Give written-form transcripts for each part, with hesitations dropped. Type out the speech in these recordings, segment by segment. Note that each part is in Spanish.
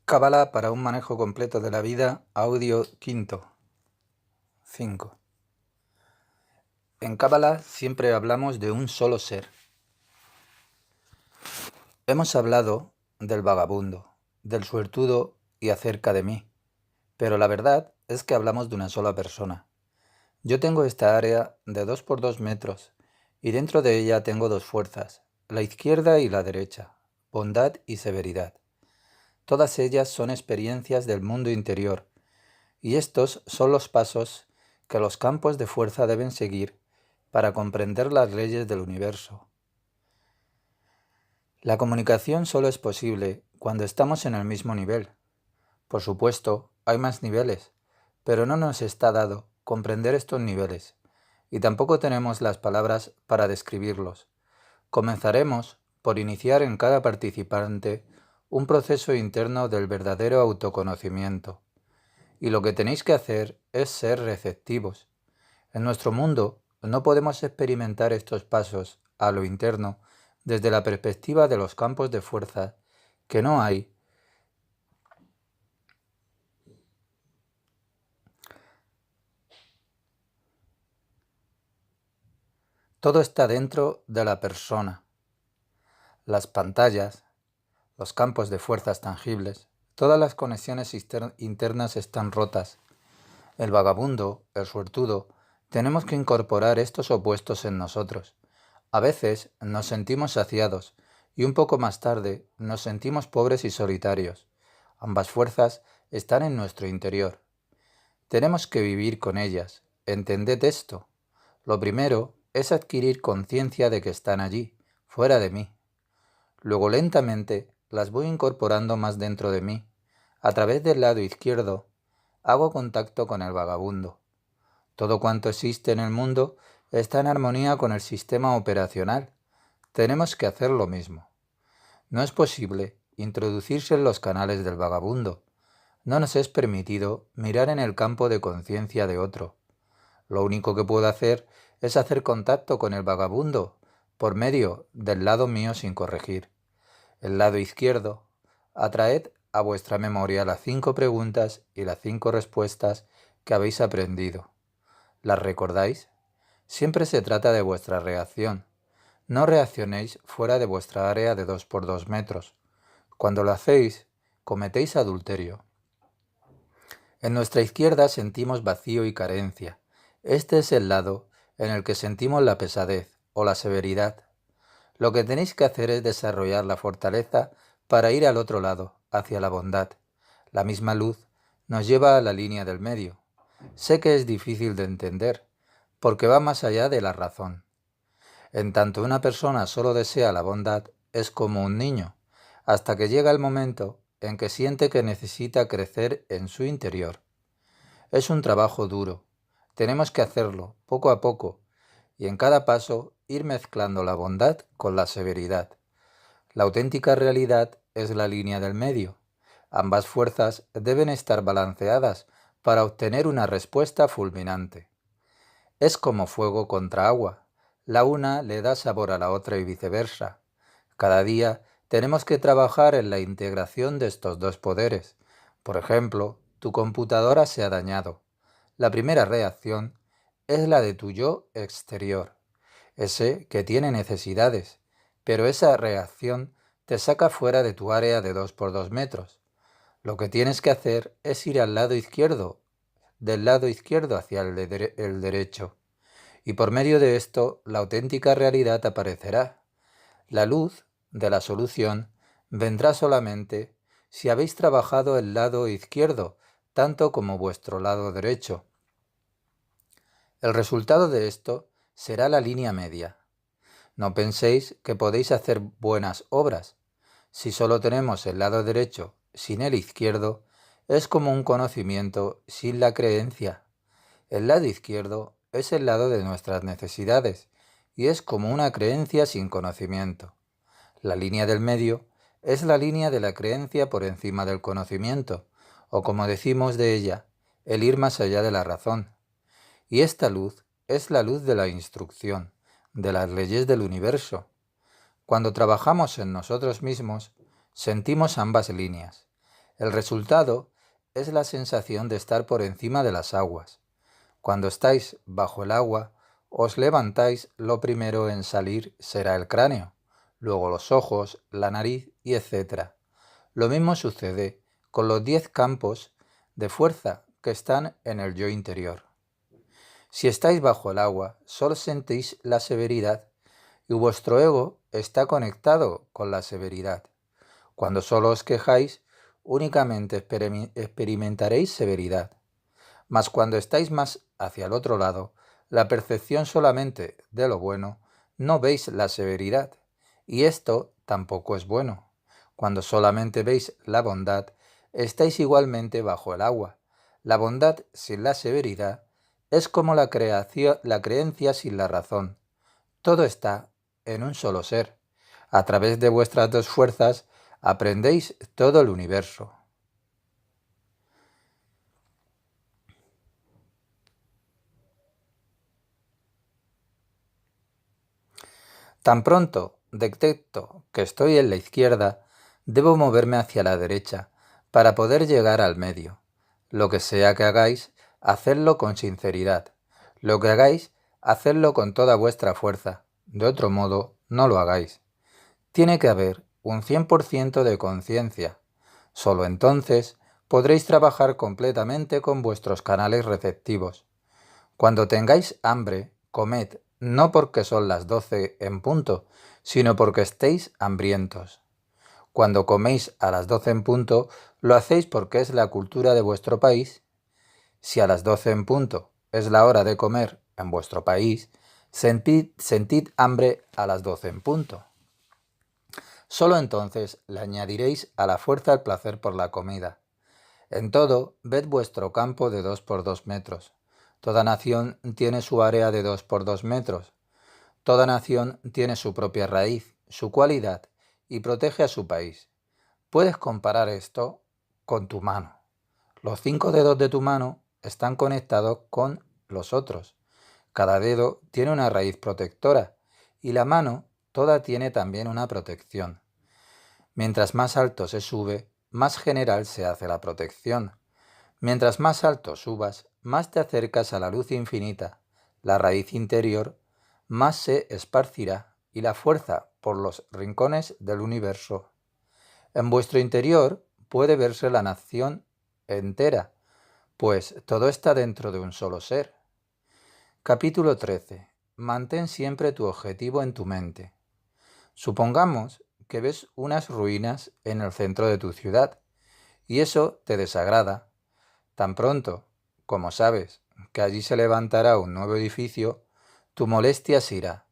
Cábala para un manejo completo de la vida, audio quinto. 5. En Cábala siempre hablamos de un solo ser. Hemos hablado del vagabundo, del suertudo y acerca de mí, pero la verdad es que hablamos de una sola persona. Yo tengo esta área de 2 por 2 metros y dentro de ella tengo dos fuerzas, la izquierda y la derecha, bondad y severidad. Todas ellas son experiencias del mundo interior, y estos son los pasos que los campos de fuerza deben seguir para comprender las leyes del universo. La comunicación solo es posible cuando estamos en el mismo nivel. Por supuesto, hay más niveles, pero no nos está dado comprender estos niveles, y tampoco tenemos las palabras para describirlos. Comenzaremos por iniciar en cada participante un proceso interno del verdadero autoconocimiento. Y lo que tenéis que hacer es ser receptivos. En nuestro mundo no podemos experimentar estos pasos a lo interno desde la perspectiva de los campos de fuerza que no hay. Todo está dentro de la persona. Las pantallas, los campos de fuerzas tangibles, todas las conexiones internas están rotas. El vagabundo, el suertudo, tenemos que incorporar estos opuestos en nosotros. A veces nos sentimos saciados y un poco más tarde nos sentimos pobres y solitarios. Ambas fuerzas están en nuestro interior. Tenemos que vivir con ellas. Entended esto. Lo primero es adquirir conciencia de que están allí, fuera de mí. Luego lentamente las voy incorporando más dentro de mí. A través del lado izquierdo hago contacto con el vagabundo. Todo cuanto existe en el mundo está en armonía con el sistema operacional. Tenemos que hacer lo mismo. No es posible introducirse en los canales del vagabundo. No nos es permitido mirar en el campo de conciencia de otro. Lo único que puedo hacer es hacer contacto con el vagabundo por medio del lado mío sin corregir. El lado izquierdo. Atraed a vuestra memoria las 5 preguntas y las 5 respuestas que habéis aprendido. ¿Las recordáis? Siempre se trata de vuestra reacción. No reaccionéis fuera de vuestra área de 2 por 2 metros. Cuando lo hacéis, cometéis adulterio. En nuestra izquierda sentimos vacío y carencia. Este es el lado en el que sentimos la pesadez o la severidad. Lo que tenéis que hacer es desarrollar la fortaleza para ir al otro lado, hacia la bondad. La misma luz nos lleva a la línea del medio. Sé que es difícil de entender, porque va más allá de la razón. En tanto una persona solo desea la bondad, es como un niño, hasta que llega el momento en que siente que necesita crecer en su interior. Es un trabajo duro. Tenemos que hacerlo poco a poco y en cada paso ir mezclando la bondad con la severidad. La auténtica realidad es la línea del medio. Ambas fuerzas deben estar balanceadas para obtener una respuesta fulminante. Es como fuego contra agua. La una le da sabor a la otra y viceversa. Cada día tenemos que trabajar en la integración de estos dos poderes. Por ejemplo, tu computadora se ha dañado. La primera reacción es la de tu yo exterior, ese que tiene necesidades, pero esa reacción te saca fuera de tu área de 2 por 2 metros. Lo que tienes que hacer es ir al lado izquierdo, del lado izquierdo hacia el derecho. Y por medio de esto, la auténtica realidad aparecerá. La luz de la solución vendrá solamente si habéis trabajado el lado izquierdo, tanto como vuestro lado derecho. El resultado de esto será la línea media. No penséis que podéis hacer buenas obras. Si solo tenemos el lado derecho sin el izquierdo, es como un conocimiento sin la creencia. El lado izquierdo es el lado de nuestras necesidades y es como una creencia sin conocimiento. La línea del medio es la línea de la creencia por encima del conocimiento, o como decimos de ella, el ir más allá de la razón. Y esta luz es la luz de la instrucción, de las leyes del universo. Cuando trabajamos en nosotros mismos, sentimos ambas líneas. El resultado es la sensación de estar por encima de las aguas. Cuando estáis bajo el agua, os levantáis, lo primero en salir será el cráneo, luego los ojos, la nariz y etc. Lo mismo sucede con los 10 campos de fuerza que están en el yo interior. Si estáis bajo el agua, solo sentís la severidad y vuestro ego está conectado con la severidad. Cuando solo os quejáis, únicamente experimentaréis severidad. Mas cuando estáis más hacia el otro lado, la percepción solamente de lo bueno, no veis la severidad. Y esto tampoco es bueno. Cuando solamente veis la bondad, estáis igualmente bajo el agua. La bondad sin la severidad es como la creencia sin la razón. Todo está en un solo ser. A través de vuestras dos fuerzas aprendéis todo el universo. Tan pronto detecto que estoy en la izquierda, debo moverme hacia la derecha para poder llegar al medio. Lo que sea que hagáis, hacedlo con sinceridad. Lo que hagáis, hacedlo con toda vuestra fuerza. De otro modo, no lo hagáis. Tiene que haber un 100% de conciencia. Solo entonces podréis trabajar completamente con vuestros canales receptivos. Cuando tengáis hambre, comed, no porque son las 12 en punto, sino porque estéis hambrientos. Cuando coméis a las 12 en punto, lo hacéis porque es la cultura de vuestro país. Si a las 12 en punto es la hora de comer en vuestro país, sentid hambre a las 12 en punto. Solo entonces le añadiréis a la fuerza el placer por la comida. En todo, ved vuestro campo de 2 por 2 metros. Toda nación tiene su área de 2 por 2 metros. Toda nación tiene su propia raíz, su cualidad, y protege a su país. Puedes comparar esto con tu mano. Los 5 dedos de tu mano están conectados con los otros. Cada dedo tiene una raíz protectora y la mano toda tiene también una protección. Mientras más alto se sube, más general se hace la protección. Mientras más alto subas, más te acercas a la luz infinita. La raíz interior más se esparcirá y la fuerza por los rincones del universo. En vuestro interior puede verse la nación entera, pues todo está dentro de un solo ser. Capítulo 13. Mantén siempre tu objetivo en tu mente. Supongamos que ves unas ruinas en el centro de tu ciudad y eso te desagrada. Tan pronto como sabes que allí se levantará un nuevo edificio, tu molestia se irá.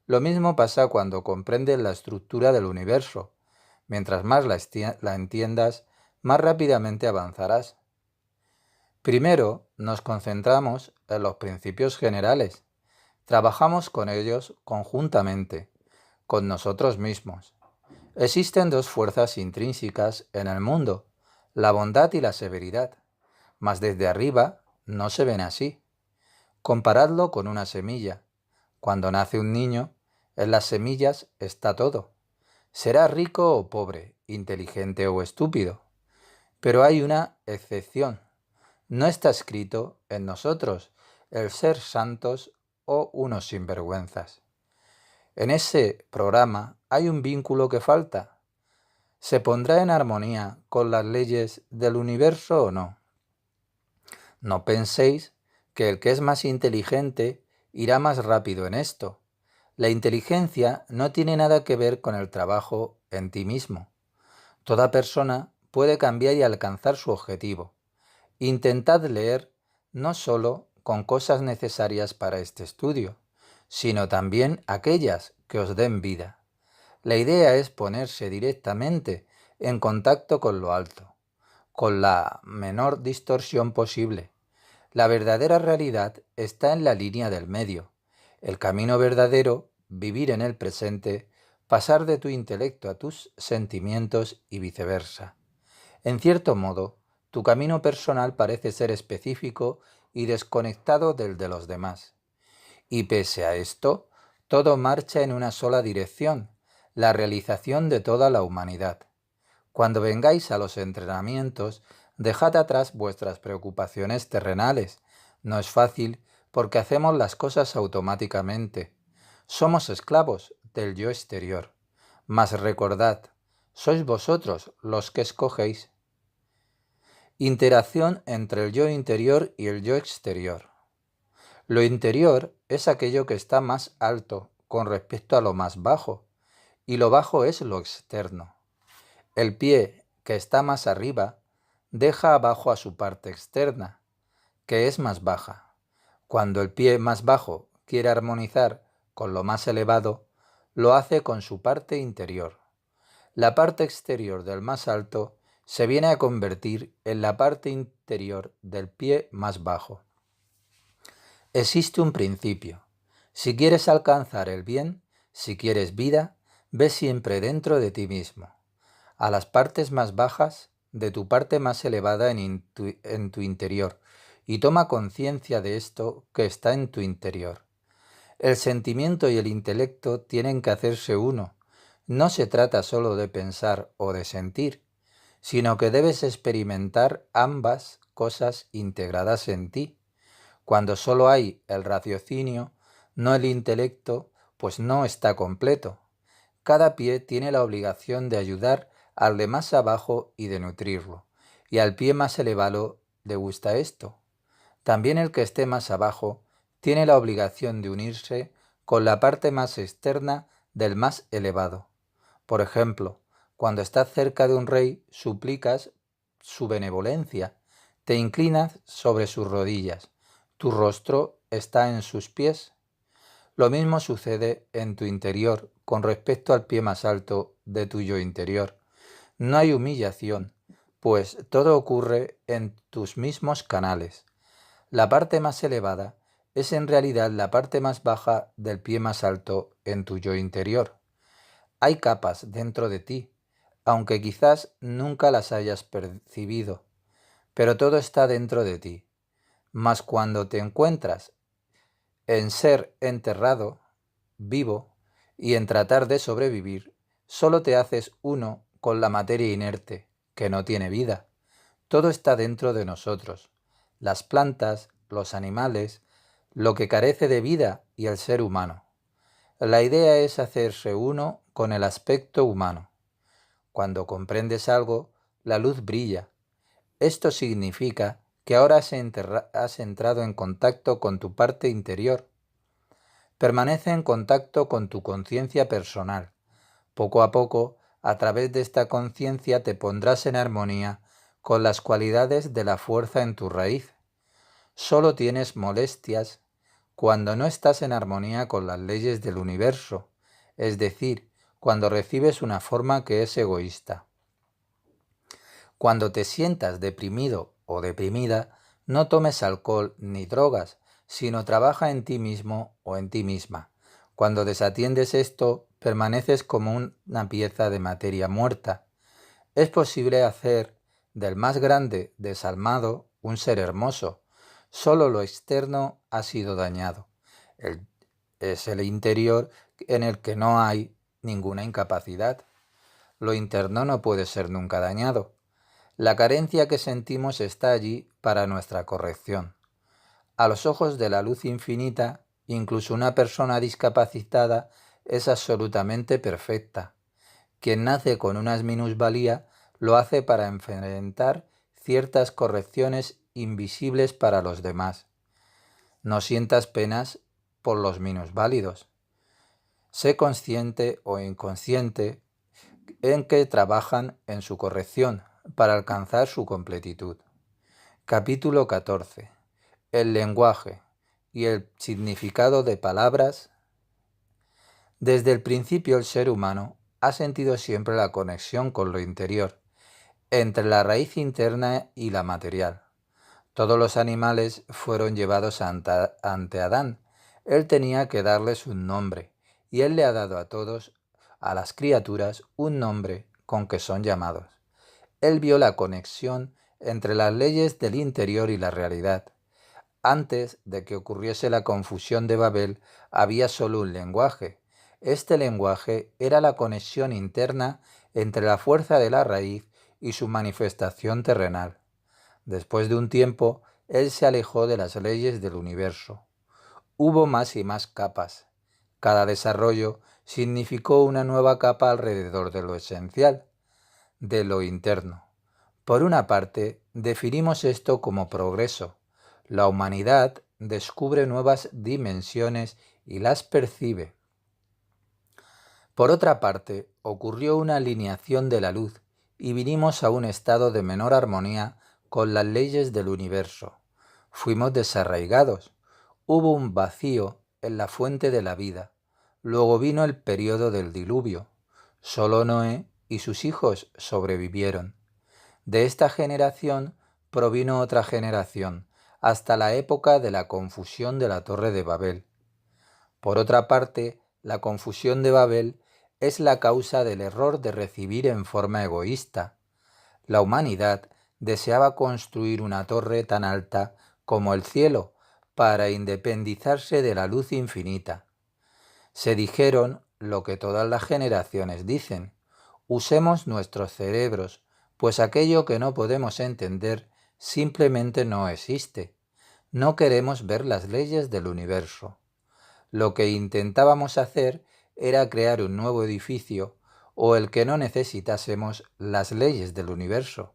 Lo mismo pasa cuando comprendes la estructura del universo. Mientras más la entiendas, más rápidamente avanzarás. Primero nos concentramos en los principios generales. Trabajamos con ellos conjuntamente, con nosotros mismos. Existen dos fuerzas intrínsecas en el mundo, la bondad y la severidad, mas desde arriba no se ven así. Comparadlo con una semilla. Cuando nace un niño, en las semillas está todo. Será rico o pobre, inteligente o estúpido. Pero hay una excepción. No está escrito en nosotros el ser santos o unos sinvergüenzas. En ese programa hay un vínculo que falta. ¿Se pondrá en armonía con las leyes del universo o no? No penséis que el que es más inteligente irá más rápido en esto. La inteligencia no tiene nada que ver con el trabajo en ti mismo. Toda persona puede cambiar y alcanzar su objetivo. Intentad leer no solo con cosas necesarias para este estudio, sino también aquellas que os den vida. La idea es ponerse directamente en contacto con lo alto, con la menor distorsión posible. La verdadera realidad está en la línea del medio. El camino verdadero, vivir en el presente, pasar de tu intelecto a tus sentimientos y viceversa. En cierto modo, tu camino personal parece ser específico y desconectado del de los demás. Y pese a esto, todo marcha en una sola dirección, la realización de toda la humanidad. Cuando vengáis a los entrenamientos, dejad atrás vuestras preocupaciones terrenales. No es fácil porque hacemos las cosas automáticamente. Somos esclavos del yo exterior. Mas recordad, sois vosotros los que escogéis. Interacción entre el yo interior y el yo exterior. Lo interior es aquello que está más alto con respecto a lo más bajo, y lo bajo es lo externo. El pie que está más arriba deja abajo a su parte externa, que es más baja. Cuando el pie más bajo quiere armonizar con lo más elevado, lo hace con su parte interior. La parte exterior del más alto se viene a convertir en la parte interior del pie más bajo. Existe un principio. Si quieres alcanzar el bien, si quieres vida, ve siempre dentro de ti mismo, a las partes más bajas de tu parte más elevada en tu interior, y toma conciencia de esto que está en tu interior. El sentimiento y el intelecto tienen que hacerse uno. No se trata solo de pensar o de sentir, sino que debes experimentar ambas cosas integradas en ti. Cuando solo hay el raciocinio, no el intelecto, pues no está completo. Cada pie tiene la obligación de ayudar al de más abajo y de nutrirlo, y al pie más elevado le gusta esto. También el que esté más abajo tiene la obligación de unirse con la parte más externa del más elevado. Por ejemplo, cuando estás cerca de un rey, suplicas su benevolencia, te inclinas sobre sus rodillas, tu rostro está en sus pies. Lo mismo sucede en tu interior con respecto al pie más alto de tu yo interior. No hay humillación, pues todo ocurre en tus mismos canales. La parte más elevada es en realidad la parte más baja del pie más alto en tu yo interior. Hay capas dentro de ti, aunque quizás nunca las hayas percibido, pero todo está dentro de ti. Mas cuando te encuentras en ser enterrado, vivo, y en tratar de sobrevivir, solo te haces uno con la materia inerte, que no tiene vida. Todo está dentro de nosotros, las plantas, los animales, lo que carece de vida y el ser humano. La idea es hacerse uno con el aspecto humano. Cuando comprendes algo, la luz brilla. Esto significa que ahora has entrado en contacto con tu parte interior. Permanece en contacto con tu conciencia personal. Poco a poco, a través de esta conciencia te pondrás en armonía con las cualidades de la fuerza en tu raíz. Solo tienes molestias cuando no estás en armonía con las leyes del universo, es decir, cuando recibes una forma que es egoísta. Cuando te sientas deprimido o deprimida, no tomes alcohol ni drogas, sino trabaja en ti mismo o en ti misma. Cuando desatiendes esto, permaneces como una pieza de materia muerta. Es posible hacer del más grande desalmado un ser hermoso. Solo lo externo ha sido dañado. Es el interior en el que no hay ninguna incapacidad. Lo interno no puede ser nunca dañado. La carencia que sentimos está allí para nuestra corrección. A los ojos de la luz infinita, incluso una persona discapacitada es absolutamente perfecta. Quien nace con una minusvalía lo hace para enfrentar ciertas correcciones invisibles para los demás. No sientas penas por los minusválidos. Sé consciente o inconsciente en que trabajan en su corrección para alcanzar su completitud. Capítulo 14. El lenguaje y el significado de palabras. Desde el principio el ser humano ha sentido siempre la conexión con lo interior, entre la raíz interna y la material. Todos los animales fueron llevados ante Adán. Él tenía que darles un nombre, y él le ha dado a todos, a las criaturas, un nombre con que son llamados. Él vio la conexión entre las leyes del interior y la realidad. Antes de que ocurriese la confusión de Babel, había solo un lenguaje. Este lenguaje era la conexión interna entre la fuerza de la raíz y su manifestación terrenal. Después de un tiempo, él se alejó de las leyes del universo. Hubo más y más capas. Cada desarrollo significó una nueva capa alrededor de lo esencial, de lo interno. Por una parte, definimos esto como progreso. La humanidad descubre nuevas dimensiones y las percibe. Por otra parte, ocurrió una alineación de la luz y vinimos a un estado de menor armonía con las leyes del universo. Fuimos desarraigados. Hubo un vacío en la fuente de la vida. Luego vino el período del diluvio. Solo Noé y sus hijos sobrevivieron. De esta generación provino otra generación, hasta la época de la confusión de la Torre de Babel. Por otra parte, la confusión de Babel es la causa del error de recibir en forma egoísta. La humanidad deseaba construir una torre tan alta como el cielo para independizarse de la luz infinita. Se dijeron lo que todas las generaciones dicen: usemos nuestros cerebros, pues aquello que no podemos entender simplemente no existe. No queremos ver las leyes del universo. Lo que intentábamos hacer era crear un nuevo edificio o el que no necesitásemos las leyes del universo.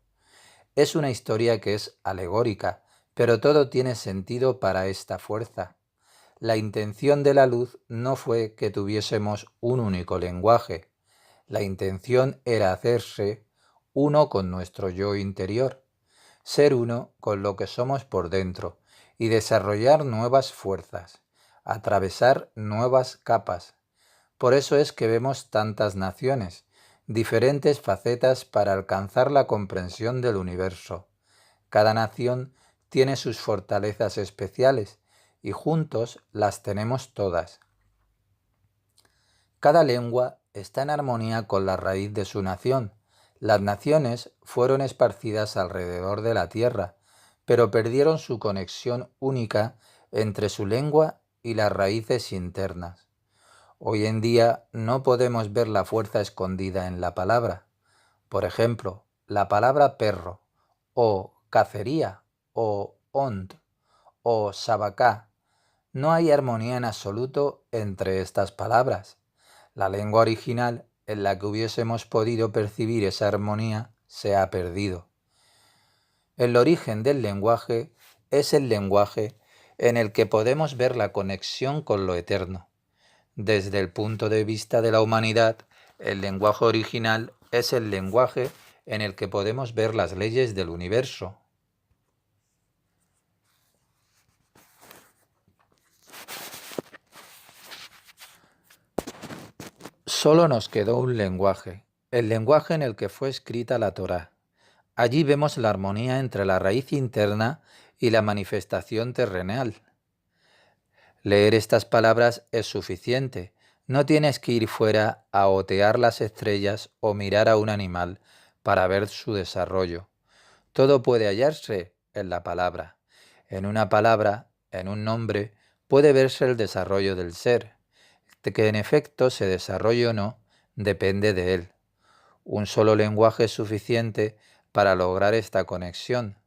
Es una historia que es alegórica, pero todo tiene sentido para esta fuerza. La intención de la luz no fue que tuviésemos un único lenguaje. La intención era hacerse uno con nuestro yo interior, ser uno con lo que somos por dentro y desarrollar nuevas fuerzas, atravesar nuevas capas. Por eso es que vemos tantas naciones, diferentes facetas para alcanzar la comprensión del universo. Cada nación tiene sus fortalezas especiales y juntos las tenemos todas. Cada lengua está en armonía con la raíz de su nación. Las naciones fueron esparcidas alrededor de la tierra, pero perdieron su conexión única entre su lengua y las raíces internas. Hoy en día no podemos ver la fuerza escondida en la palabra. Por ejemplo, la palabra perro, o cacería, o ont, o sabacá. No hay armonía en absoluto entre estas palabras. La lengua original en la que hubiésemos podido percibir esa armonía se ha perdido. El origen del lenguaje es el lenguaje en el que podemos ver la conexión con lo eterno. Desde el punto de vista de la humanidad, el lenguaje original es el lenguaje en el que podemos ver las leyes del universo. Solo nos quedó un lenguaje, el lenguaje en el que fue escrita la Torá. Allí vemos la armonía entre la raíz interna y la manifestación terrenal. Leer estas palabras es suficiente. No tienes que ir fuera a otear las estrellas o mirar a un animal para ver su desarrollo. Todo puede hallarse en la palabra. En una palabra, en un nombre, puede verse el desarrollo del ser. De que en efecto se desarrolle o no, depende de él. Un solo lenguaje es suficiente para lograr esta conexión,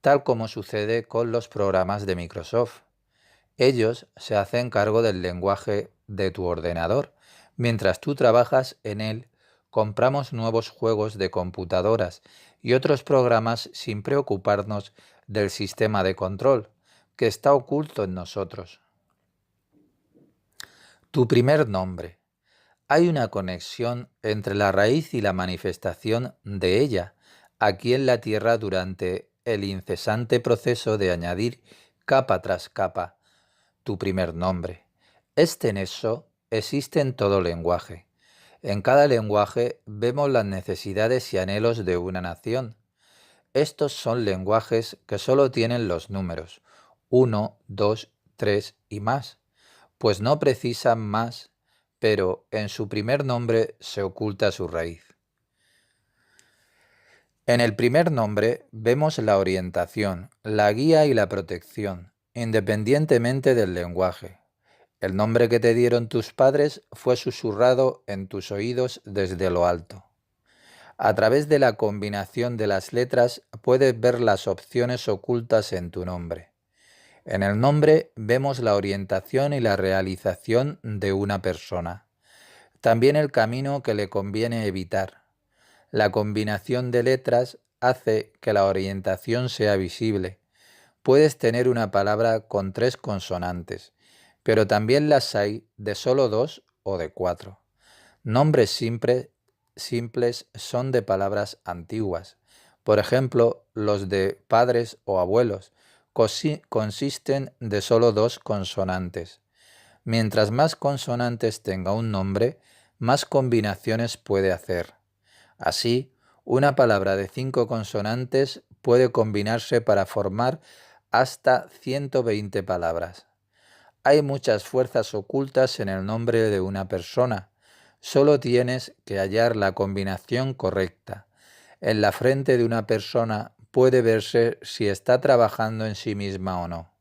tal como sucede con los programas de Microsoft. Ellos se hacen cargo del lenguaje de tu ordenador. Mientras tú trabajas en él, compramos nuevos juegos de computadoras y otros programas sin preocuparnos del sistema de control, que está oculto en nosotros. Tu primer nombre. Hay una conexión entre la raíz y la manifestación de ella, aquí en la Tierra durante el incesante proceso de añadir capa tras capa. Tu primer nombre. Este nexo existe en todo lenguaje. En cada lenguaje vemos las necesidades y anhelos de una nación. Estos son lenguajes que solo tienen los números 1, 2, 3 y más, pues no precisan más, pero en su primer nombre se oculta su raíz. En el primer nombre vemos la orientación, la guía y la protección, independientemente del lenguaje. El nombre que te dieron tus padres fue susurrado en tus oídos desde lo alto. A través de la combinación de las letras puedes ver las opciones ocultas en tu nombre. En el nombre vemos la orientación y la realización de una persona. También el camino que le conviene evitar. La combinación de letras hace que la orientación sea visible. Puedes tener una palabra con 3 consonantes, pero también las hay de solo 2 o de 4. Nombres simples son de palabras antiguas. Por ejemplo, los de padres o abuelos consisten de solo 2 consonantes. Mientras más consonantes tenga un nombre, más combinaciones puede hacer. Así, una palabra de 5 consonantes puede combinarse para formar hasta 120 palabras. Hay muchas fuerzas ocultas en el nombre de una persona. Solo tienes que hallar la combinación correcta. En la frente de una persona puede verse si está trabajando en sí misma o no.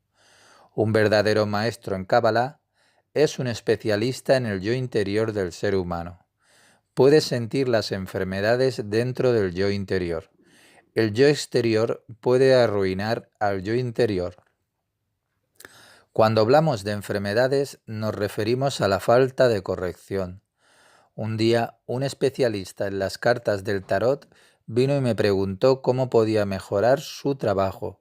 Un verdadero maestro en Cábala es un especialista en el yo interior del ser humano. Puede sentir las enfermedades dentro del yo interior. El yo exterior puede arruinar al yo interior. Cuando hablamos de enfermedades nos referimos a la falta de corrección. Un día, un especialista en las cartas del tarot vino y me preguntó cómo podía mejorar su trabajo,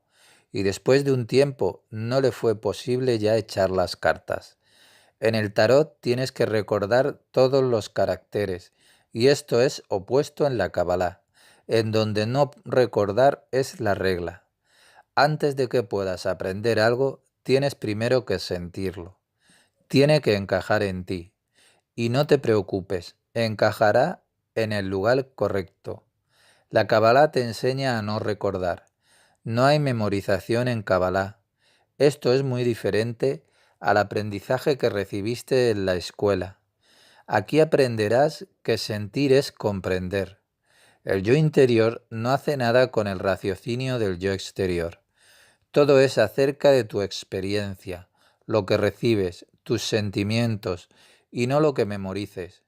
y después de un tiempo no le fue posible ya echar las cartas. En el tarot tienes que recordar todos los caracteres, y esto es opuesto en la Cábala, en donde no recordar es la regla. Antes de que puedas aprender algo, tienes primero que sentirlo. Tiene que encajar en ti. Y no te preocupes, encajará en el lugar correcto. La Cábala te enseña a no recordar. No hay memorización en Cábala. Esto es muy diferente al aprendizaje que recibiste en la escuela. Aquí aprenderás que sentir es comprender. El yo interior no hace nada con el raciocinio del yo exterior. Todo es acerca de tu experiencia, lo que recibes, tus sentimientos, y no lo que memorices.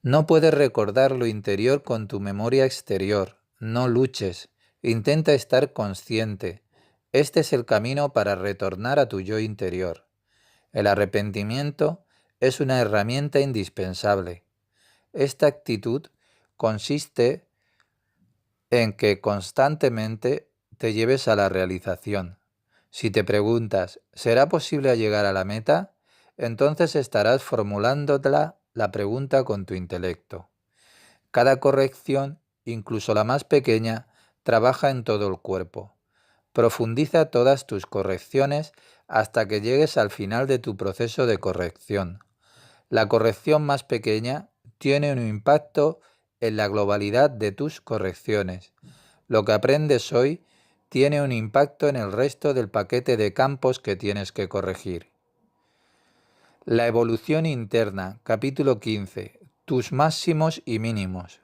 No puedes recordar lo interior con tu memoria exterior. No luches. Intenta estar consciente. Este es el camino para retornar a tu yo interior. El arrepentimiento es una herramienta indispensable. Esta actitud consiste en que constantemente te lleves a la realización. Si te preguntas, ¿será posible llegar a la meta? Entonces estarás formulándola la pregunta con tu intelecto. Cada corrección, incluso la más pequeña, trabaja en todo el cuerpo. Profundiza todas tus correcciones hasta que llegues al final de tu proceso de corrección. La corrección más pequeña tiene un impacto en la globalidad de tus correcciones. Lo que aprendes hoy tiene un impacto en el resto del paquete de campos que tienes que corregir. La evolución interna, capítulo 15. Tus máximos y mínimos.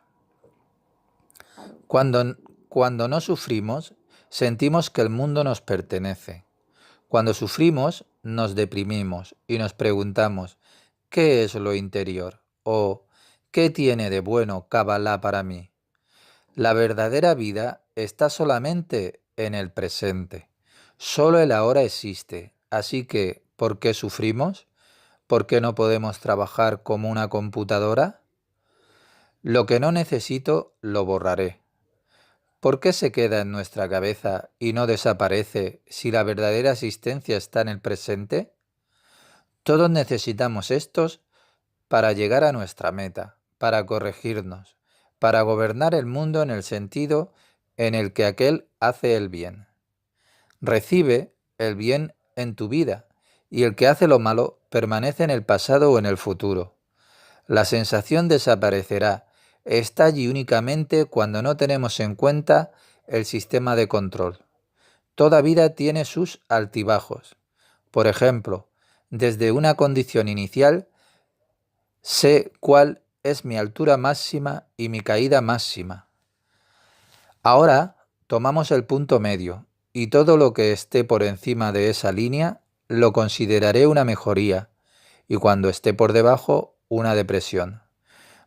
Cuando no sufrimos, sentimos que el mundo nos pertenece. Cuando sufrimos, nos deprimimos y nos preguntamos, ¿qué es lo interior? O ¿qué tiene de bueno Cábala para mí? La verdadera vida está solamente en el presente. Solo el ahora existe. Así que, ¿por qué sufrimos? ¿Por qué no podemos trabajar como una computadora? Lo que no necesito, lo borraré. ¿Por qué se queda en nuestra cabeza y no desaparece si la verdadera existencia está en el presente? Todos necesitamos estos para llegar a nuestra meta, para corregirnos, para gobernar el mundo en el sentido en el que aquel hace el bien. Recibe el bien en tu vida y el que hace lo malo permanece en el pasado o en el futuro. La sensación desaparecerá. Está allí únicamente cuando no tenemos en cuenta el sistema de control. Toda vida tiene sus altibajos. Por ejemplo, desde una condición inicial, sé cuál es mi altura máxima y mi caída máxima. Ahora tomamos el punto medio y todo lo que esté por encima de esa línea lo consideraré una mejoría y cuando esté por debajo una depresión.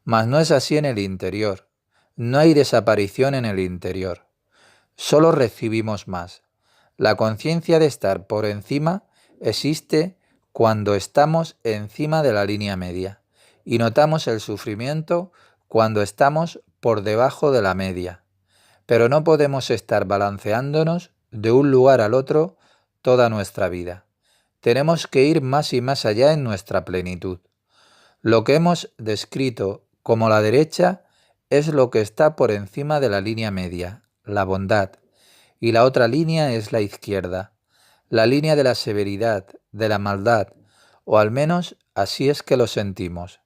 Mas no es así en el interior. No hay desaparición en el interior, solo recibimos más. La conciencia de estar por encima existe cuando estamos encima de la línea media y notamos el sufrimiento cuando estamos por debajo de la media. Pero no podemos estar balanceándonos de un lugar al otro toda nuestra vida. Tenemos que ir más y más allá en nuestra plenitud. Lo que hemos descrito como la derecha es lo que está por encima de la línea media, la bondad, y la otra línea es la izquierda, la línea de la severidad, de la maldad, o al menos así es que lo sentimos.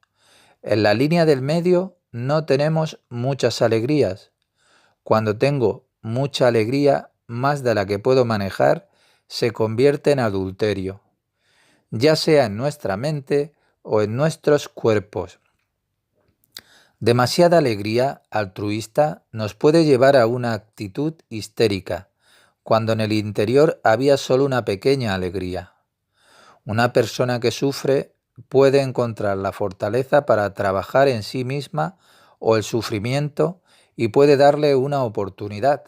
En la línea del medio no tenemos muchas alegrías. Cuando tengo mucha alegría, más de la que puedo manejar, se convierte en adulterio, ya sea en nuestra mente o en nuestros cuerpos. Demasiada alegría altruista nos puede llevar a una actitud histérica, cuando en el interior había solo una pequeña alegría. Una persona que sufre puede encontrar la fortaleza para trabajar en sí misma o el sufrimiento y puede darle una oportunidad.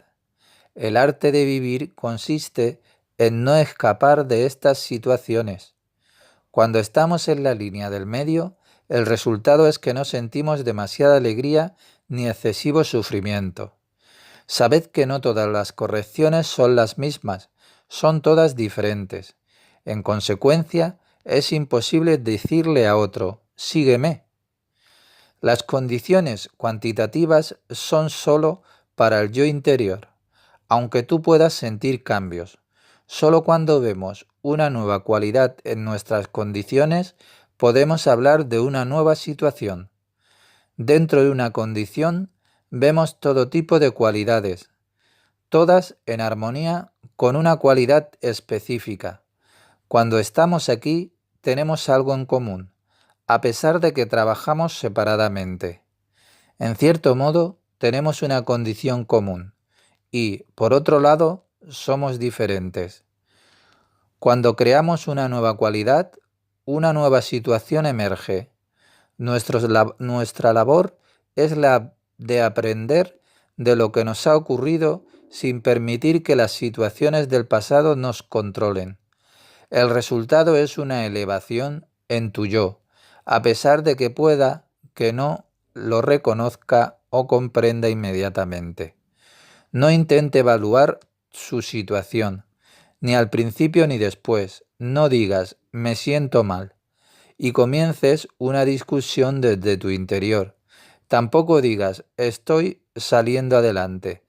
El arte de vivir consiste en no escapar de estas situaciones. Cuando estamos en la línea del medio, el resultado es que no sentimos demasiada alegría ni excesivo sufrimiento. Sabed que no todas las correcciones son las mismas, son todas diferentes. En consecuencia, es imposible decirle a otro, sígueme. Las condiciones cuantitativas son sólo para el yo interior, aunque tú puedas sentir cambios. Solo cuando vemos una nueva cualidad en nuestras condiciones podemos hablar de una nueva situación. Dentro de una condición vemos todo tipo de cualidades, todas en armonía con una cualidad específica. Cuando estamos aquí tenemos algo en común, a pesar de que trabajamos separadamente. En cierto modo, tenemos una condición común y, por otro lado, somos diferentes. Cuando creamos una nueva cualidad, una nueva situación emerge. Nuestra labor es la de aprender de lo que nos ha ocurrido sin permitir que las situaciones del pasado nos controlen. El resultado es una elevación en tu yo, a pesar de que pueda que no lo reconozca o comprenda inmediatamente. No intente evaluar su situación, ni al principio ni después. No digas, me siento mal, y comiences una discusión desde tu interior. Tampoco digas, estoy saliendo adelante.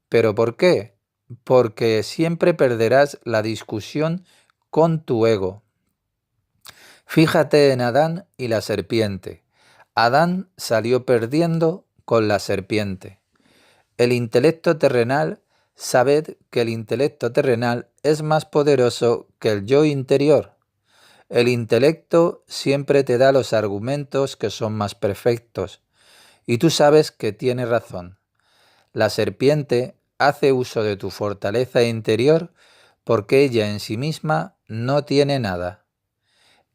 ¿Pero por qué? Porque siempre perderás la discusión con tu ego. Fíjate en Adán y la serpiente. Adán salió perdiendo con la serpiente. El intelecto terrenal, sabed que el intelecto terrenal es más poderoso que el yo interior. El intelecto siempre te da los argumentos que son más perfectos, y tú sabes que tiene razón. La serpiente hace uso de tu fortaleza interior porque ella en sí misma no tiene nada.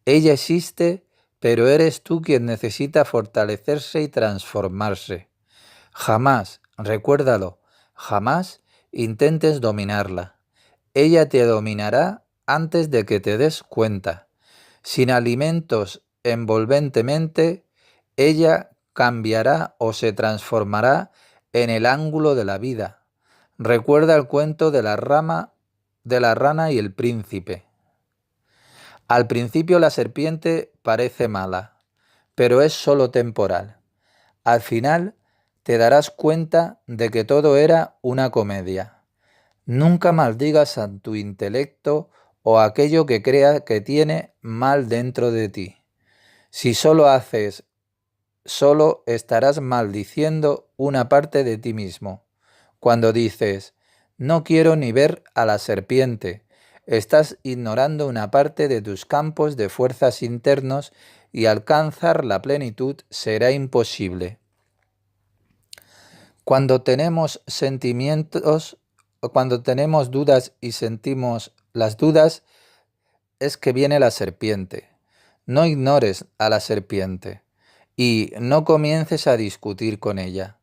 Ella existe, pero eres tú quien necesita fortalecerse y transformarse. Jamás, recuérdalo, jamás intentes dominarla. Ella te dominará antes de que te des cuenta. Sin alimentos envolventemente, ella cambiará o se transformará en el ángulo de la vida. Recuerda el cuento de la rana y el príncipe. Al principio la serpiente parece mala, pero es solo temporal. Al final te darás cuenta de que todo era una comedia. Nunca maldigas a tu intelecto o a aquello que crea que tiene mal dentro de ti. Si solo haces, solo estarás maldiciendo una parte de ti mismo. Cuando dices, no quiero ni ver a la serpiente, estás ignorando una parte de tus campos de fuerzas internos y alcanzar la plenitud será imposible. Cuando tenemos cuando tenemos dudas y sentimos las dudas, es que viene la serpiente. No ignores a la serpiente y no comiences a discutir con ella.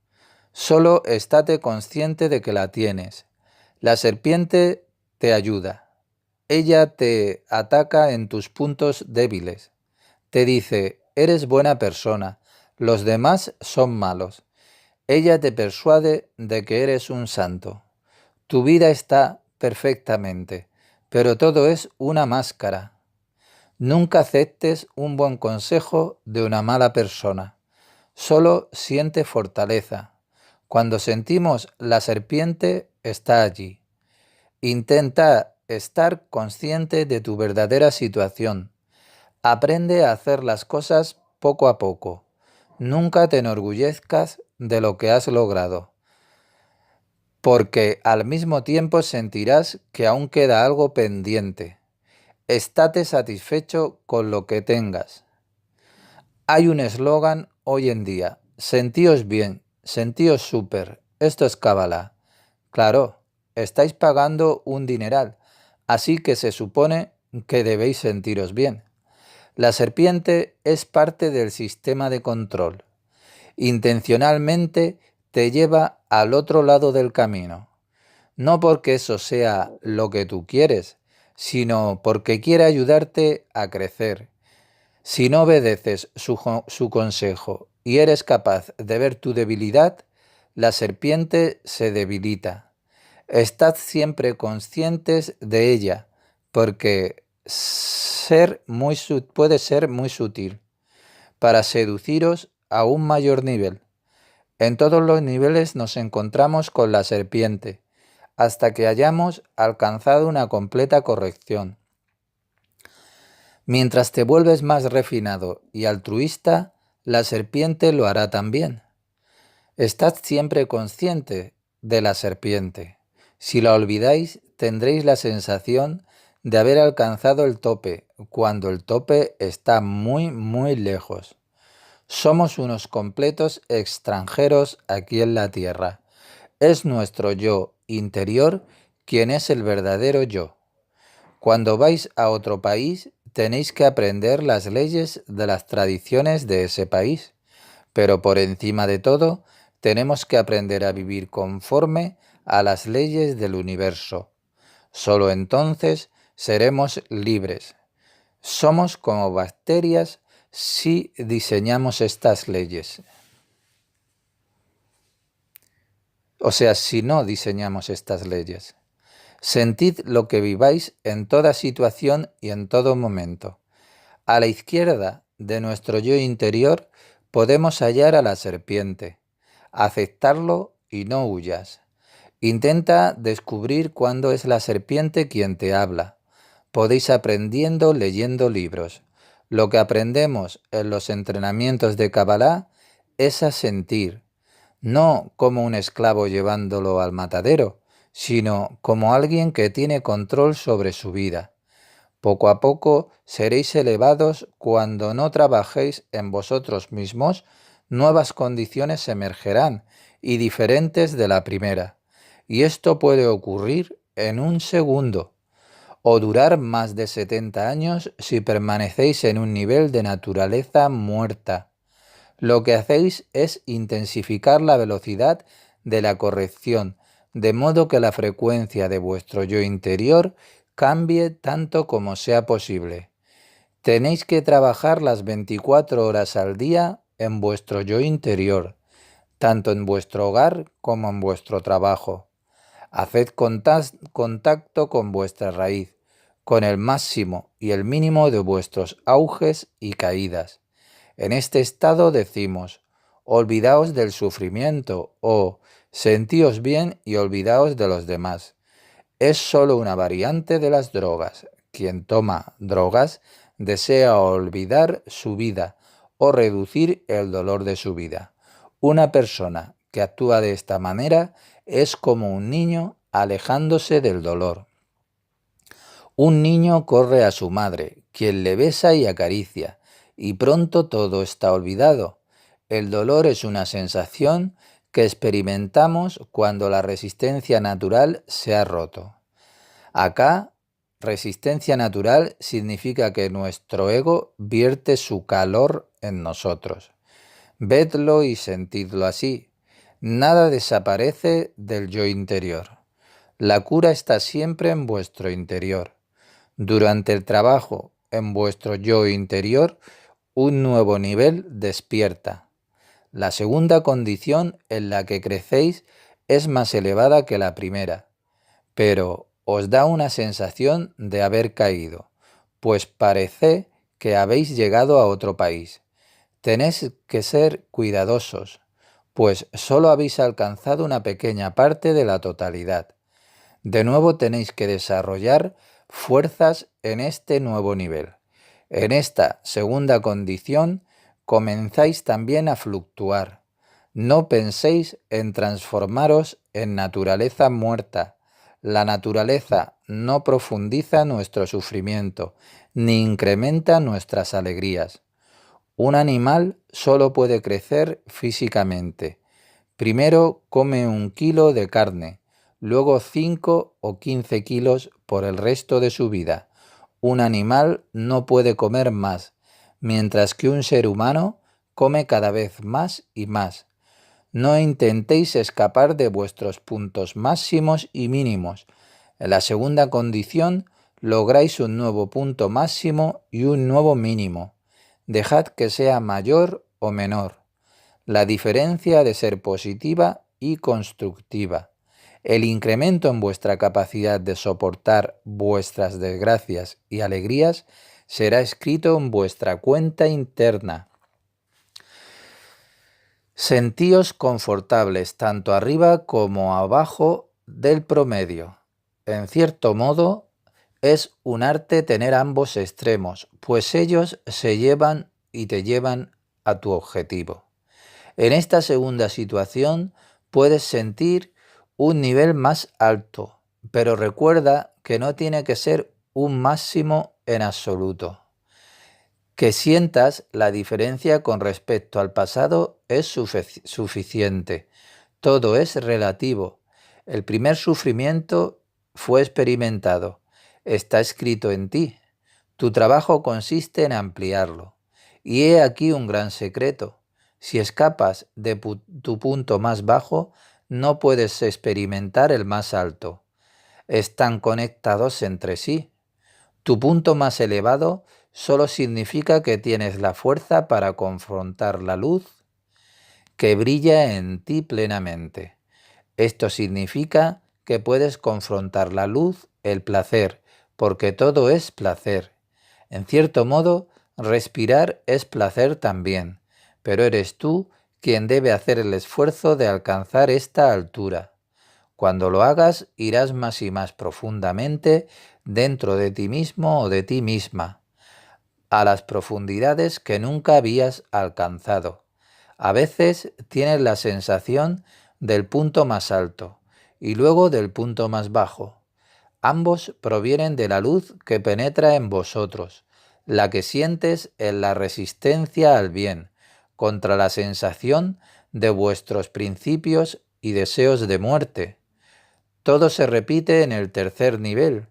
Solo estate consciente de que la tienes. La serpiente te ayuda. Ella te ataca en tus puntos débiles. Te dice, eres buena persona, los demás son malos. Ella te persuade de que eres un santo. Tu vida está perfectamente, pero todo es una máscara. Nunca aceptes un buen consejo de una mala persona. Solo siente fortaleza. Cuando sentimos la serpiente, está allí. Intenta estar consciente de tu verdadera situación. Aprende a hacer las cosas poco a poco. Nunca te enorgullezcas de lo que has logrado, porque al mismo tiempo sentirás que aún queda algo pendiente. Estate satisfecho con lo que tengas. Hay un eslogan hoy en día: sentíos bien, sentíos súper. Esto es Kabbalah. Claro, estáis pagando un dineral, así que se supone que debéis sentiros bien. La serpiente es parte del sistema de control. Intencionalmente te lleva al otro lado del camino. No porque eso sea lo que tú quieres, sino porque quiere ayudarte a crecer. Si no obedeces su consejo y eres capaz de ver tu debilidad, la serpiente se debilita. Estad siempre conscientes de ella, porque puede ser muy sutil para seduciros a un mayor nivel. En todos los niveles nos encontramos con la serpiente, hasta que hayamos alcanzado una completa corrección. Mientras te vuelves más refinado y altruista, la serpiente lo hará también. Estad siempre consciente de la serpiente. Si la olvidáis, tendréis la sensación de haber alcanzado el tope, cuando el tope está muy, muy lejos. Somos unos completos extranjeros aquí en la Tierra. Es nuestro yo interior quien es el verdadero yo. Cuando vais a otro país, tenéis que aprender las leyes de las tradiciones de ese país, pero por encima de todo, tenemos que aprender a vivir conforme a las leyes del universo. Solo entonces seremos libres. Somos como bacterias si diseñamos estas leyes. O sea, si no diseñamos estas leyes. Sentid lo que viváis en toda situación y en todo momento. A la izquierda de nuestro yo interior podemos hallar a la serpiente. Aceptarlo y no huyas. Intenta descubrir cuándo es la serpiente quien te habla. Podéis aprendiendo leyendo libros. Lo que aprendemos en los entrenamientos de Kabbalah es a sentir, no como un esclavo llevándolo al matadero, sino como alguien que tiene control sobre su vida. Poco a poco seréis elevados cuando no trabajéis en vosotros mismos, nuevas condiciones emergerán y diferentes de la primera. Y esto puede ocurrir en un segundo, o durar más de 70 años si permanecéis en un nivel de naturaleza muerta. Lo que hacéis es intensificar la velocidad de la corrección, de modo que la frecuencia de vuestro yo interior cambie tanto como sea posible. Tenéis que trabajar las 24 horas al día en vuestro yo interior, tanto en vuestro hogar como en vuestro trabajo. Haced contacto con vuestra raíz, con el máximo y el mínimo de vuestros auges y caídas. En este estado decimos, olvidaos del sufrimiento o sentíos bien y olvidaos de los demás. Es solo una variante de las drogas. Quien toma drogas desea olvidar su vida o reducir el dolor de su vida. Una persona que actúa de esta manera es como un niño alejándose del dolor. Un niño corre a su madre, quien le besa y acaricia, y pronto todo está olvidado. El dolor es una sensación que experimentamos cuando la resistencia natural se ha roto. Acá, resistencia natural significa que nuestro ego vierte su calor en nosotros. Vedlo y sentidlo así. Nada desaparece del yo interior. La cura está siempre en vuestro interior. Durante el trabajo en vuestro yo interior, un nuevo nivel despierta. La segunda condición en la que crecéis es más elevada que la primera, pero os da una sensación de haber caído, pues parece que habéis llegado a otro país. Tenéis que ser cuidadosos, pues solo habéis alcanzado una pequeña parte de la totalidad. De nuevo tenéis que desarrollar fuerzas en este nuevo nivel. En esta segunda condición comenzáis también a fluctuar. No penséis en transformaros en naturaleza muerta. La naturaleza no profundiza nuestro sufrimiento, ni incrementa nuestras alegrías. Un animal solo puede crecer físicamente. Primero come 1 kilo de carne, luego 5 o 15 kilos por el resto de su vida. Un animal no puede comer más, mientras que un ser humano come cada vez más y más. No intentéis escapar de vuestros puntos máximos y mínimos. En la segunda condición lográis un nuevo punto máximo y un nuevo mínimo. Dejad que sea mayor o menor. La diferencia ha de ser positiva y constructiva. El incremento en vuestra capacidad de soportar vuestras desgracias y alegrías será escrito en vuestra cuenta interna. Sentíos confortables tanto arriba como abajo del promedio. En cierto modo, es un arte tener ambos extremos, pues ellos se llevan y te llevan a tu objetivo. En esta segunda situación puedes sentir un nivel más alto, pero recuerda que no tiene que ser un máximo en absoluto. Que sientas la diferencia con respecto al pasado es suficiente. Todo es relativo. El primer sufrimiento fue experimentado. Está escrito en ti. Tu trabajo consiste en ampliarlo. Y he aquí un gran secreto. Si escapas de tu punto más bajo, no puedes experimentar el más alto. Están conectados entre sí. Tu punto más elevado solo significa que tienes la fuerza para confrontar la luz que brilla en ti plenamente. Esto significa que puedes confrontar la luz, el placer, porque todo es placer. En cierto modo, respirar es placer también, pero eres tú quien debe hacer el esfuerzo de alcanzar esta altura. Cuando lo hagas, irás más y más profundamente dentro de ti mismo o de ti misma, a las profundidades que nunca habías alcanzado. A veces tienes la sensación del punto más alto y luego del punto más bajo. Ambos provienen de la luz que penetra en vosotros, la que sientes en la resistencia al bien, contra la sensación de vuestros principios y deseos de muerte. Todo se repite en el tercer nivel.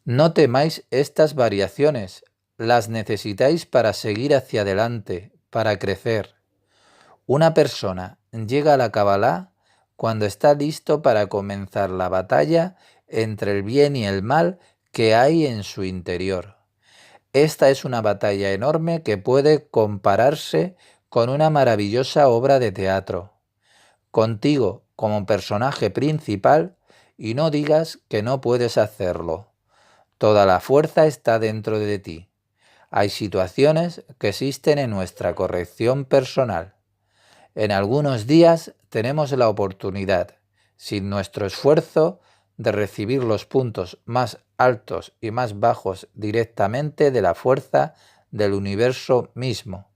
No temáis estas variaciones, las necesitáis para seguir hacia adelante, para crecer. Una persona llega a la Kabbalah cuando está listo para comenzar la batalla entre el bien y el mal que hay en su interior. Esta es una batalla enorme que puede compararse con una maravillosa obra de teatro. Contigo como personaje principal, y no digas que no puedes hacerlo. Toda la fuerza está dentro de ti. Hay situaciones que existen en nuestra corrección personal. En algunos días tenemos la oportunidad, sin nuestro esfuerzo, de recibir los puntos más altos y más bajos directamente de la fuerza del universo mismo.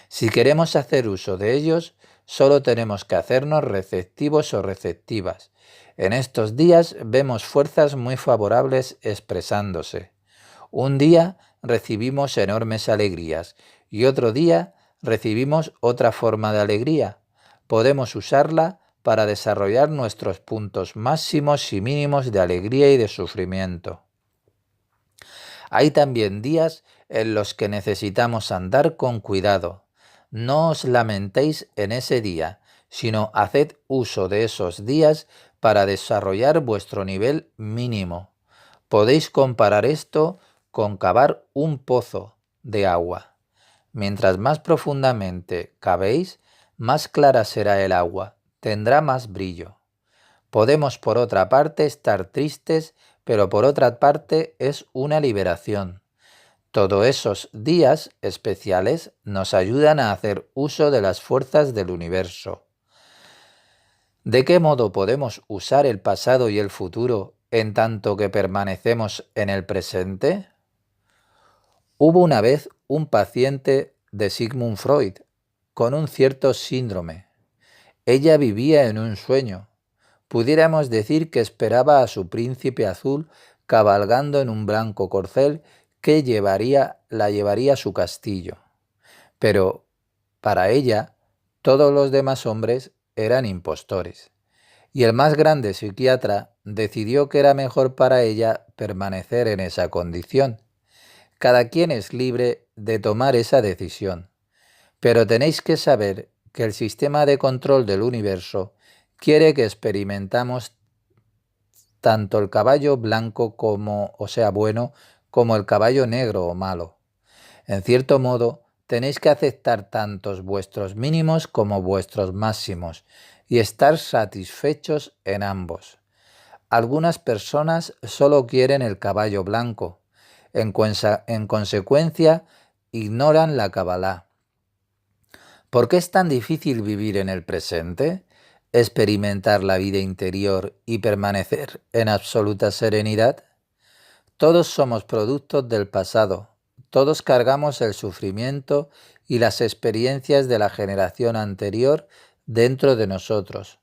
Si queremos hacer uso de ellos, solo tenemos que hacernos receptivos o receptivas. En estos días vemos fuerzas muy favorables expresándose. Un día recibimos enormes alegrías y otro día recibimos otra forma de alegría. Podemos usarla para desarrollar nuestros puntos máximos y mínimos de alegría y de sufrimiento. Hay también días en los que necesitamos andar con cuidado. No os lamentéis en ese día, sino haced uso de esos días para desarrollar vuestro nivel mínimo. Podéis comparar esto con cavar un pozo de agua. Mientras más profundamente cavéis, más clara será el agua, tendrá más brillo. Podemos por otra parte estar tristes, pero por otra parte es una liberación. Todos esos días especiales nos ayudan a hacer uso de las fuerzas del universo. ¿De qué modo podemos usar el pasado y el futuro en tanto que permanecemos en el presente? Hubo una vez un paciente de Sigmund Freud con un cierto síndrome. Ella vivía en un sueño. Pudiéramos decir que esperaba a su príncipe azul cabalgando en un blanco corcel que la llevaría a su castillo. Pero para ella, todos los demás hombres eran impostores. Y el más grande psiquiatra decidió que era mejor para ella permanecer en esa condición. Cada quien es libre de tomar esa decisión. Pero tenéis que saber que el sistema de control del universo quiere que experimentamos tanto el caballo blanco o sea bueno, como el caballo negro o malo. En cierto modo, tenéis que aceptar tantos vuestros mínimos como vuestros máximos y estar satisfechos en ambos. Algunas personas solo quieren el caballo blanco. En consecuencia, ignoran la Kabbalah. ¿Por qué es tan difícil vivir en el presente? ¿Experimentar la vida interior y permanecer en absoluta serenidad? Todos somos productos del pasado. Todos cargamos el sufrimiento y las experiencias de la generación anterior dentro de nosotros.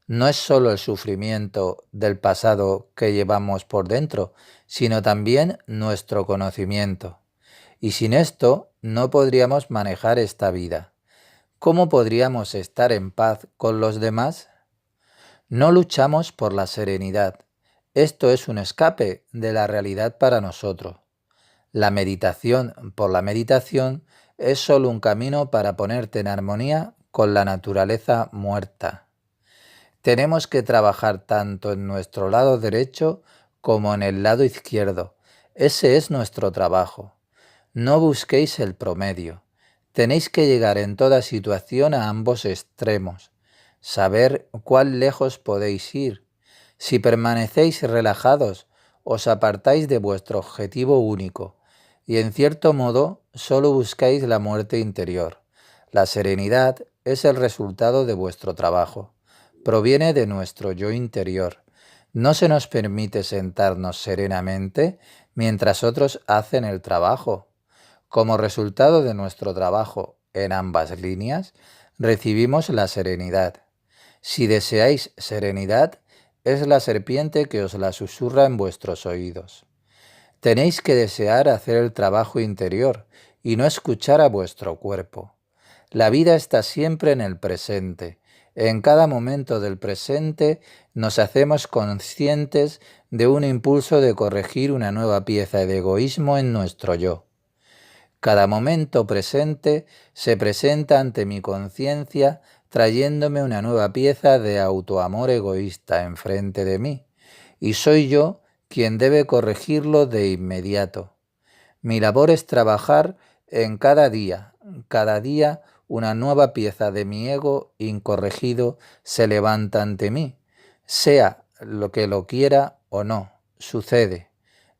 No es solo el sufrimiento del pasado que llevamos por dentro, sino también nuestro conocimiento. Y sin esto no podríamos manejar esta vida. ¿Cómo podríamos estar en paz con los demás? No luchamos por la serenidad. Esto es un escape de la realidad para nosotros. La meditación por la meditación es solo un camino para ponerte en armonía con la naturaleza muerta. Tenemos que trabajar tanto en nuestro lado derecho como en el lado izquierdo. Ese es nuestro trabajo. No busquéis el promedio. Tenéis que llegar en toda situación a ambos extremos. Saber cuán lejos podéis ir. Si permanecéis relajados, os apartáis de vuestro objetivo único y en cierto modo solo buscáis la muerte interior. La serenidad es el resultado de vuestro trabajo. Proviene de nuestro yo interior. No se nos permite sentarnos serenamente mientras otros hacen el trabajo. Como resultado de nuestro trabajo en ambas líneas, recibimos la serenidad. Si deseáis serenidad, es la serpiente que os la susurra en vuestros oídos. Tenéis que desear hacer el trabajo interior y no escuchar a vuestro cuerpo. La vida está siempre en el presente. En cada momento del presente nos hacemos conscientes de un impulso de corregir una nueva pieza de egoísmo en nuestro yo. Cada momento presente se presenta ante mi conciencia trayéndome una nueva pieza de autoamor egoísta enfrente de mí, y soy yo quien debe corregirlo de inmediato. Mi labor es trabajar en cada día una nueva pieza de mi ego incorregido se levanta ante mí, sea lo que lo quiera o no, sucede.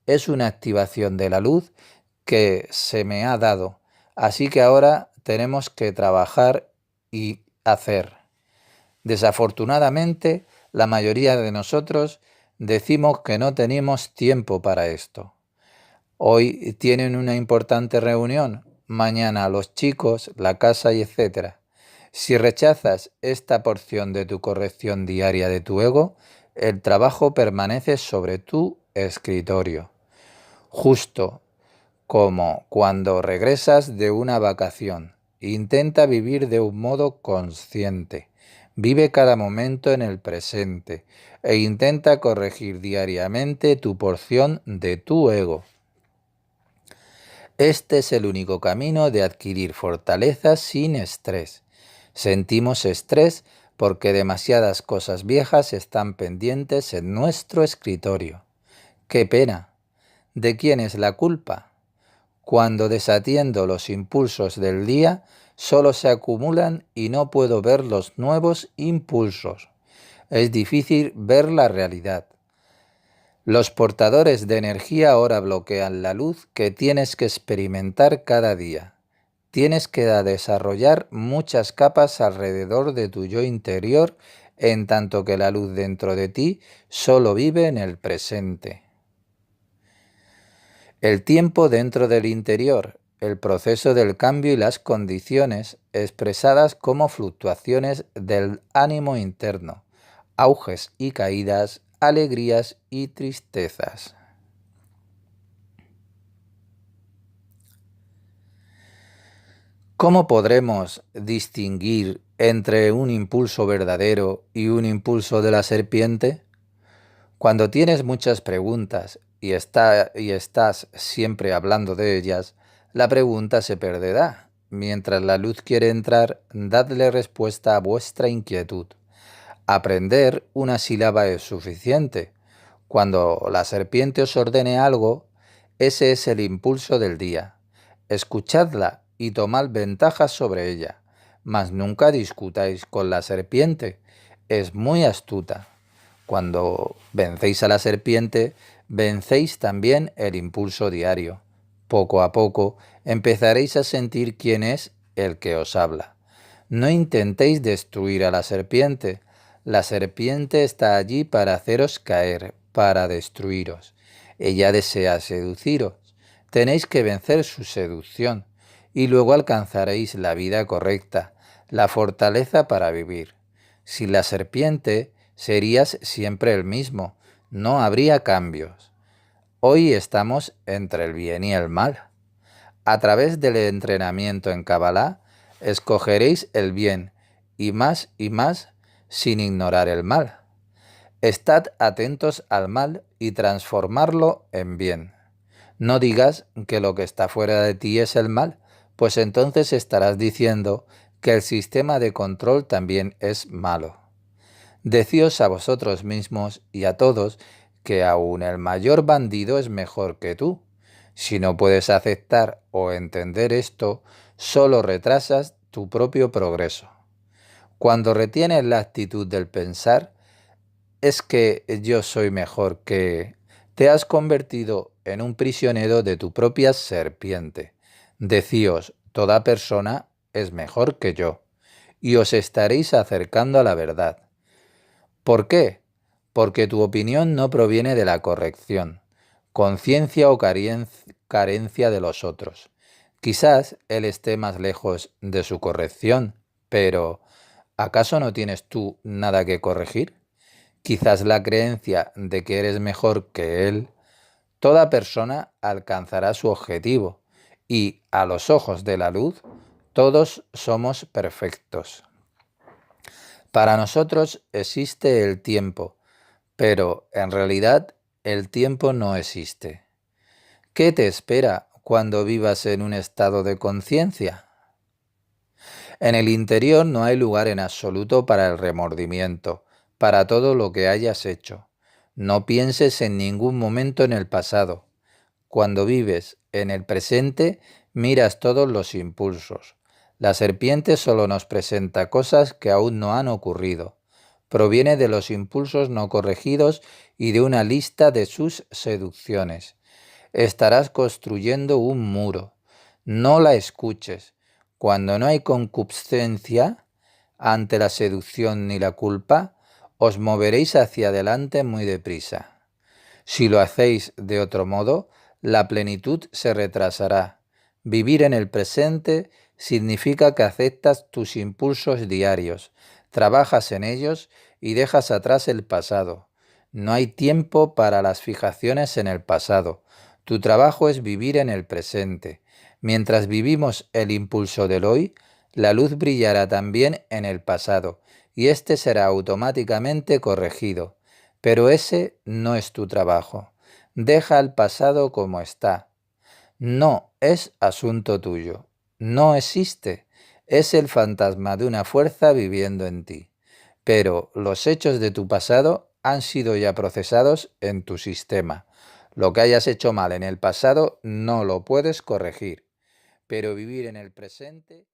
Es una activación de la luz que se me ha dado, así que ahora tenemos que trabajar y hacer. Desafortunadamente, la mayoría de nosotros decimos que no tenemos tiempo para esto. Hoy tienen una importante reunión, mañana los chicos, la casa y etc. Si rechazas esta porción de tu corrección diaria de tu ego, el trabajo permanece sobre tu escritorio. Justo como cuando regresas de una vacación. Intenta vivir de un modo consciente. Vive cada momento en el presente e intenta corregir diariamente tu porción de tu ego. Este es el único camino de adquirir fortaleza sin estrés. Sentimos estrés porque demasiadas cosas viejas están pendientes en nuestro escritorio. ¡Qué pena! ¿De quién es la culpa? Cuando desatiendo los impulsos del día, solo se acumulan y no puedo ver los nuevos impulsos. Es difícil ver la realidad. Los portadores de energía ahora bloquean la luz que tienes que experimentar cada día. Tienes que desarrollar muchas capas alrededor de tu yo interior, en tanto que la luz dentro de ti solo vive en el presente. El tiempo dentro del interior, el proceso del cambio y las condiciones expresadas como fluctuaciones del ánimo interno, auges y caídas, alegrías y tristezas. ¿Cómo podremos distinguir entre un impulso verdadero y un impulso de la serpiente? Cuando tienes muchas preguntas y estás siempre hablando de ellas, la pregunta se perderá. Mientras la luz quiere entrar, dadle respuesta a vuestra inquietud. Aprender una sílaba es suficiente. Cuando la serpiente os ordene algo, ese es el impulso del día. Escuchadla y tomad ventaja sobre ella, mas nunca discutáis con la serpiente. Es muy astuta. Cuando vencéis a la serpiente, vencéis también el impulso diario. Poco a poco empezaréis a sentir quién es el que os habla. No intentéis destruir a la serpiente. La serpiente está allí para haceros caer, para destruiros. Ella desea seduciros. Tenéis que vencer su seducción y luego alcanzaréis la vida correcta, la fortaleza para vivir. Sin la serpiente serías siempre el mismo, no habría cambios. Hoy estamos entre el bien y el mal. A través del entrenamiento en Kabbalah, escogeréis el bien y más sin ignorar el mal. Estad atentos al mal y transformarlo en bien. No digas que lo que está fuera de ti es el mal, pues entonces estarás diciendo que el sistema de control también es malo. Decíos a vosotros mismos y a todos que aún el mayor bandido es mejor que tú. Si no puedes aceptar o entender esto, solo retrasas tu propio progreso. Cuando retienes la actitud del pensar, es que yo soy mejor que... Te has convertido en un prisionero de tu propia serpiente. Decíos, toda persona es mejor que yo, y os estaréis acercando a la verdad. ¿Por qué? Porque tu opinión no proviene de la corrección, conciencia o carencia de los otros. Quizás él esté más lejos de su corrección, pero ¿acaso no tienes tú nada que corregir? Quizás la creencia de que eres mejor que él. Toda persona alcanzará su objetivo y, a los ojos de la luz, todos somos perfectos. Para nosotros existe el tiempo, pero en realidad el tiempo no existe. ¿Qué te espera cuando vivas en un estado de conciencia? En el interior no hay lugar en absoluto para el remordimiento, para todo lo que hayas hecho. No pienses en ningún momento en el pasado. Cuando vives en el presente, miras todos los impulsos. La serpiente solo nos presenta cosas que aún no han ocurrido. Proviene de los impulsos no corregidos y de una lista de sus seducciones. Estarás construyendo un muro. No la escuches. Cuando no hay concupiscencia ante la seducción ni la culpa, os moveréis hacia adelante muy deprisa. Si lo hacéis de otro modo, la plenitud se retrasará. Vivir en el presente significa que aceptas tus impulsos diarios, trabajas en ellos y dejas atrás el pasado. No hay tiempo para las fijaciones en el pasado. Tu trabajo es vivir en el presente. Mientras vivimos el impulso del hoy, la luz brillará también en el pasado, y éste será automáticamente corregido. Pero ese no es tu trabajo. Deja el pasado como está. No es asunto tuyo. No existe. Es el fantasma de una fuerza viviendo en ti. pero los hechos de tu pasado han sido ya procesados en tu sistema. Lo que hayas hecho mal en el pasado no lo puedes corregir, pero vivir en el presente